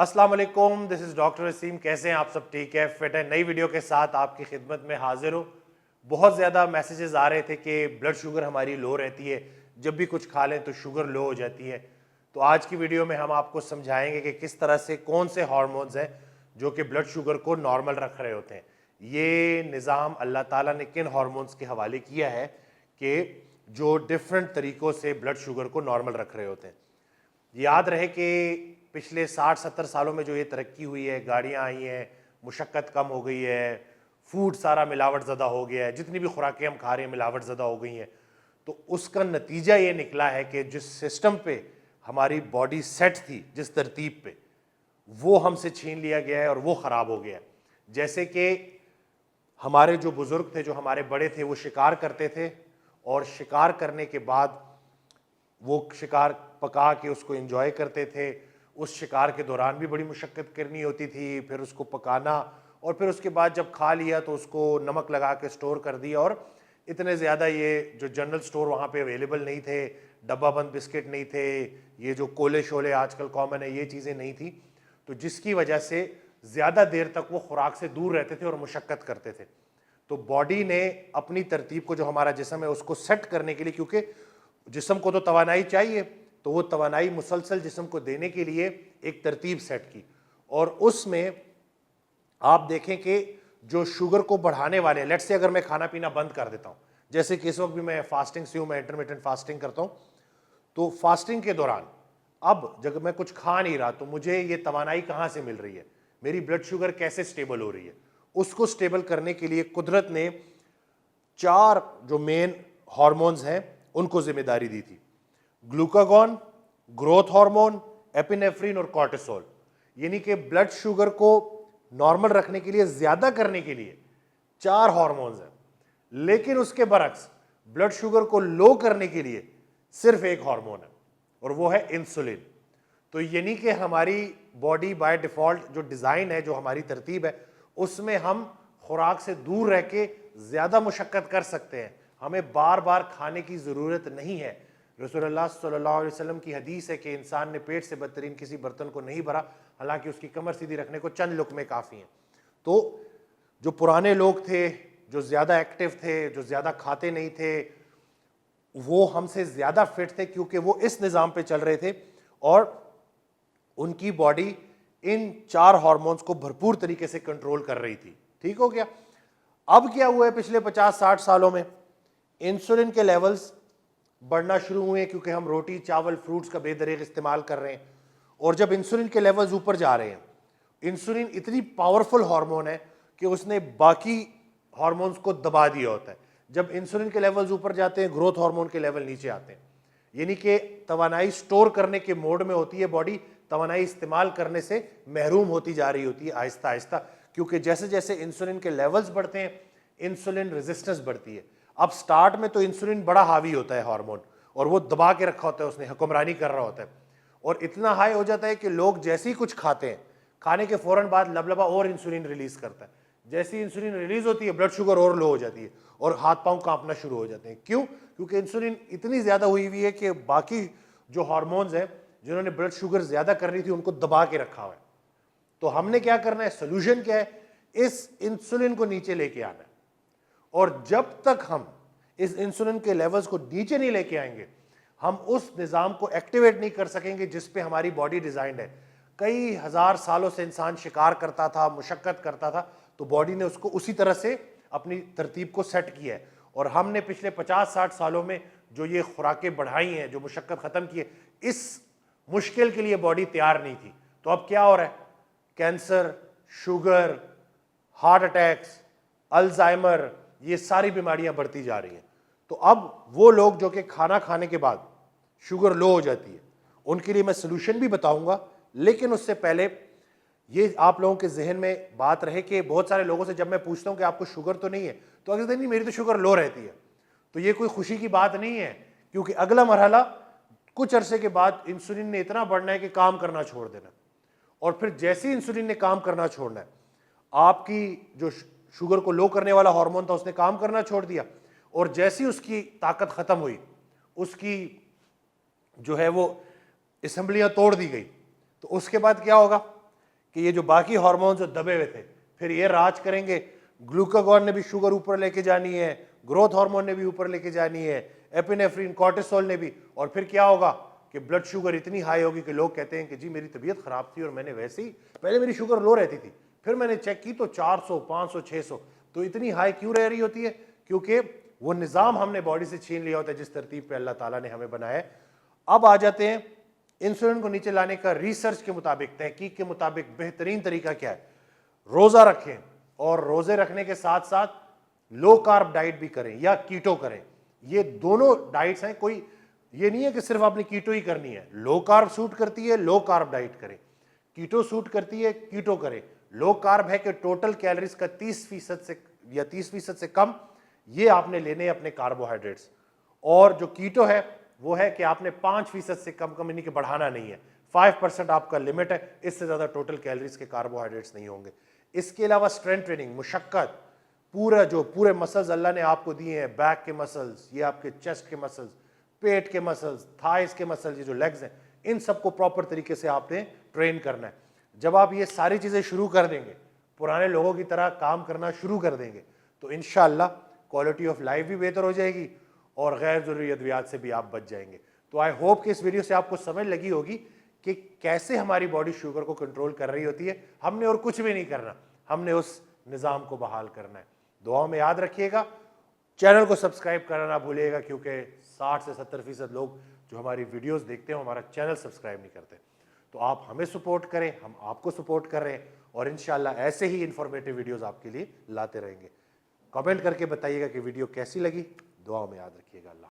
السلام علیکم، دس is doctor Wasim. کیسے ہیں آپ سب؟ ٹھیک ہے، فٹ ہے. نئی ویڈیو کے ساتھ آپ کی خدمت میں حاضر ہوں. بہت زیادہ میسیجز آ رہے تھے کہ بلڈ شوگر ہماری لو رہتی ہے، جب بھی کچھ کھا لیں تو شوگر لو ہو جاتی ہے. تو آج کی ویڈیو میں ہم آپ کو سمجھائیں گے کہ کس طرح سے کون سے ہارمونز ہیں جو کہ بلڈ شوگر کو نارمل رکھ رہے ہوتے ہیں. یہ نظام اللہ تعالیٰ نے کن ہارمونز کے حوالے کیا ہے کہ جو ڈفرینٹ طریقوں سے بلڈ شوگر کو نارمل رکھ رہے ہوتے ہیں. یاد رہے کہ پچھلے 60-70 سالوں میں جو یہ ترقی ہوئی ہے، گاڑیاں آئی ہیں، مشقت کم ہو گئی ہے، فوڈ سارا ملاوٹ زدہ ہو گیا ہے، جتنی بھی خوراکیں ہم کھا رہے ہیں ملاوٹ زدہ ہو گئی ہیں. تو اس کا نتیجہ یہ نکلا ہے کہ جس سسٹم پہ ہماری باڈی سیٹ تھی، جس ترتیب پہ، وہ ہم سے چھین لیا گیا ہے اور وہ خراب ہو گیا ہے. جیسے کہ ہمارے جو بزرگ تھے، جو ہمارے بڑے تھے، وہ شکار کرتے تھے اور شکار کرنے کے بعد وہ شکار پکا کے اس کو انجوائے کرتے تھے. اس شکار کے دوران بھی بڑی مشقت کرنی ہوتی تھی، پھر اس کو پکانا، اور پھر اس کے بعد جب کھا لیا تو اس کو نمک لگا کے سٹور کر دیا. اور اتنے زیادہ یہ جو جنرل سٹور وہاں پہ اویلیبل نہیں تھے، ڈبہ بند بسکٹ نہیں تھے، یہ جو کولے شولے آج کل کامن ہے، یہ چیزیں نہیں تھیں. تو جس کی وجہ سے زیادہ دیر تک وہ خوراک سے دور رہتے تھے اور مشقت کرتے تھے. تو باڈی نے اپنی ترتیب کو، جو ہمارا جسم ہے، اس کو سیٹ کرنے کے لیے، کیونکہ جسم کو تو توانائی چاہیے، تو وہ توانائی مسلسل جسم کو دینے کے لیے ایک ترتیب سیٹ کی. اور اس میں آپ دیکھیں کہ جو شوگر کو بڑھانے والے، لیٹ سے اگر میں کھانا پینا بند کر دیتا ہوں، جیسے کہ اس وقت بھی میں فاسٹنگ سے ہوں، میں انٹرمیٹنٹ فاسٹنگ کرتا ہوں، تو فاسٹنگ کے دوران اب جب میں کچھ کھا نہیں رہا تو مجھے یہ توانائی کہاں سے مل رہی ہے، میری بلڈ شوگر کیسے سٹیبل ہو رہی ہے. اس کو سٹیبل کرنے کے لیے قدرت نے 4 جو مین ہارمونز ہیں ان کو ذمہ داری دی تھی: گلوکاگون، گروتھ ہارمون، ایپینیفرین اور کورٹیسول. یعنی کہ بلڈ شوگر کو نارمل رکھنے کے لیے، زیادہ کرنے کے لیے 4 ہارمونز ہیں. لیکن اس کے برعکس بلڈ شوگر کو لو کرنے کے لیے صرف ایک ہارمون ہے، اور وہ ہے انسولین. تو یعنی کہ ہماری باڈی بائی ڈیفالٹ جو ڈیزائن ہے، جو ہماری ترتیب ہے، اس میں ہم خوراک سے دور رہ کے زیادہ مشقت کر سکتے ہیں. ہمیں بار بار کھانے کی ضرورت نہیں ہے. رسول اللہ صلی اللہ علیہ وسلم کی حدیث ہے کہ انسان نے پیٹ سے بدترین کسی برتن کو نہیں بھرا، حالانکہ اس کی کمر سیدھی رکھنے کو چند لقمے کافی ہیں. تو جو پرانے لوگ تھے، جو زیادہ ایکٹیو تھے، جو زیادہ کھاتے نہیں تھے، وہ ہم سے زیادہ فٹ تھے، کیونکہ وہ اس نظام پہ چل رہے تھے اور ان کی باڈی ان 4 ہارمونز کو بھرپور طریقے سے کنٹرول کر رہی تھی. ٹھیک ہو گیا؟ اب کیا ہوا ہے پچھلے 50-60 سالوں میں؟ انسولین کے لیولز بڑھنا شروع ہوئے، کیونکہ ہم روٹی، چاول، فروٹس کا بے دریغ استعمال کر رہے ہیں. اور جب انسولین کے لیولز اوپر جا رہے ہیں، انسولین اتنی پاورفل ہارمون ہے کہ اس نے باقی ہارمونز کو دبا دیا ہوتا ہے. جب انسولین کے لیولز اوپر جاتے ہیں، گروتھ ہارمون کے لیول نیچے آتے ہیں. یعنی کہ توانائی سٹور کرنے کے موڈ میں ہوتی ہے باڈی، توانائی استعمال کرنے سے محروم ہوتی جا رہی ہوتی ہے آہستہ آہستہ، کیونکہ جیسے جیسے انسولین کے لیولز بڑھتے ہیں، انسولین ریزسٹنس بڑھتی ہے. اب سٹارٹ میں تو انسولین بڑا حاوی ہوتا ہے ہارمون، اور وہ دبا کے رکھا ہوتا ہے، اس نے حکمرانی کر رہا ہوتا ہے، اور اتنا ہائی ہو جاتا ہے کہ لوگ جیسے ہی کچھ کھاتے ہیں، کھانے کے فوراً بعد لبلبا اور انسولین ریلیز کرتا ہے. جیسی انسولین ریلیز ہوتی ہے، بلڈ شوگر اور لو ہو جاتی ہے اور ہاتھ پاؤں کانپنا شروع ہو جاتے ہیں. کیوں؟ کیونکہ انسولین اتنی زیادہ ہوئی ہوئی ہے کہ باقی جو ہارمونز ہیں جنہوں نے بلڈ شوگر زیادہ کرنی تھی، ان کو دبا کے رکھا ہوا ہے. تو ہم نے کیا کرنا ہے؟ سولوشن کیا ہے؟ اس انسولین کو نیچے لے کے آنا ہے. اور جب تک ہم اس انسولین کے لیولز کو نیچے نہیں لے کے آئیں گے، ہم اس نظام کو ایکٹیویٹ نہیں کر سکیں گے جس پہ ہماری باڈی ڈیزائنڈ ہے. کئی ہزار سالوں سے انسان شکار کرتا تھا، مشقت کرتا تھا، تو باڈی نے اس کو اسی طرح سے اپنی ترتیب کو سیٹ کیا ہے. اور ہم نے پچھلے 50-60 سالوں میں جو یہ خوراکیں بڑھائی ہیں، جو مشقت ختم کی ہے، اس مشکل کے لیے باڈی تیار نہیں تھی. تو اب کیا ہو رہا ہے؟ Cancer, sugar, heart attacks, Alzheimer, یہ ساری بیماریاں بڑھتی جا رہی ہیں. تو اب وہ لوگ جو کہ کھانا کھانے کے بعد شوگر لو ہو جاتی ہے، ان کے لیے میں سلوشن بھی بتاؤں گا. لیکن اس سے پہلے یہ آپ لوگوں کے ذہن میں بات رہے کہ بہت سارے لوگوں سے جب میں پوچھتا ہوں کہ آپ کو شوگر تو نہیں ہے، تو اگر نہیں، میری تو شوگر لو رہتی ہے. تو یہ کوئی خوشی کی بات نہیں ہے، کیونکہ اگلا مرحلہ کچھ عرصے کے بعد انسولین نے اتنا بڑھنا ہے کہ کام کرنا چھوڑ دینا. اور پھر جیسے انسولین نے کام کرنا چھوڑنا ہے، آپ کی جو شوگر کو لو کرنے والا ہارمون تھا، اس نے کام کرنا چھوڑ دیا. اور جیسی اس کی طاقت ختم ہوئی، اس کی جو ہے وہ اسمبلیاں توڑ دی گئی، تو اس کے بعد کیا ہوگا؟ کہ یہ جو باقی ہارمونز جو دبے ہوئے تھے پھر یہ راج کریں گے. گلوکاگون نے بھی شوگر اوپر لے کے جانی ہے, گروتھ ہارمون نے بھی اوپر لے کے جانی ہے, ایپینیفرین کورٹیسول نے بھی, اور پھر کیا ہوگا کہ بلڈ شوگر اتنی ہائی ہوگی کہ لوگ کہتے ہیں کہ جی میری طبیعت خراب تھی اور میں نے ویسے ہی, پہلے میری شوگر لو رہتی تھی, پھر میں نے چیک کی تو 400 500 600, تو اتنی ہائی کیوں رہ رہی ہوتی ہے؟ کیونکہ وہ نظام ہم نے باڈی سے چھین لیا ہوتا ہے جس ترتیب پہ اللہ تعالیٰ نے ہمیں بنایا ہے. اب آ جاتے ہیں انسولین کو نیچے لانے کا ریسرچ کے مطابق, تحقیق کے مطابق بہترین طریقہ کیا ہے؟ روزہ رکھیں, اور روزے رکھنے کے ساتھ ساتھ لو کارب ڈائٹ بھی کریں یا کیٹو کریں. یہ دونوں ڈائٹس ہیں, کوئی یہ نہیں ہے کہ صرف آپ نے کیٹو ہی کرنی ہے. لو کارب سوٹ کرتی ہے, لو کارب ڈائٹ کریں. کیٹو سوٹ کرتی ہے, کیٹو کریں. لو کارب ہے کہ ٹوٹل کیلریز کا 30% سے یا 30% سے کم یہ آپ نے لینے اپنے کاربوہائیڈریٹس, اور جو کیٹو ہے وہ ہے کہ آپ نے 5% سے کم یعنی کہ بڑھانا نہیں ہے, 5% آپ کا لمٹ ہے, اس سے زیادہ ٹوٹل کیلریز کے کاربوہائیڈریٹس نہیں ہوں گے. اس کے علاوہ اسٹرینتھ ٹریننگ, مشقت, پورے مسلز اللہ نے آپ کو دیے ہیں, بیک کے مسلز, یہ آپ کے چیسٹ کے مسلز, پیٹ کے مسلز, تھائز کے مسلز, یہ جو لیگز ہیں, ان سب کو پراپر طریقے سے آپ نے ٹرین کرنا ہے. جب آپ یہ ساری چیزیں شروع کر دیں گے, پرانے لوگوں کی طرح کام کرنا شروع کر دیں گے, تو انشاءاللہ کوالٹی آف لائف بھی بہتر ہو جائے گی اور غیر ضروری ادویات سے بھی آپ بچ جائیں گے. تو آئی ہوپ کہ اس ویڈیو سے آپ کو سمجھ لگی ہوگی کہ کیسے ہماری باڈی شوگر کو کنٹرول کر رہی ہوتی ہے. ہم نے اور کچھ بھی نہیں کرنا, ہم نے اس نظام کو بحال کرنا ہے. دعاؤں میں یاد رکھیے گا, چینل کو سبسکرائب کرنا نہ بھولیے گا, کیونکہ 60 سے 70% لوگ جو ہماری ویڈیوز دیکھتے ہیں ہمارا چینل سبسکرائب نہیں کرتے. تو آپ ہمیں سپورٹ کریں, ہم آپ کو سپورٹ کر رہے ہیں, اور انشاءاللہ ایسے ہی انفارمیٹیو ویڈیوز آپ کے لیے لاتے رہیں گے. کمنٹ کر کے بتائیے گا کہ ویڈیو کیسی لگی. دعاؤں میں یاد رکھیے گا. اللہ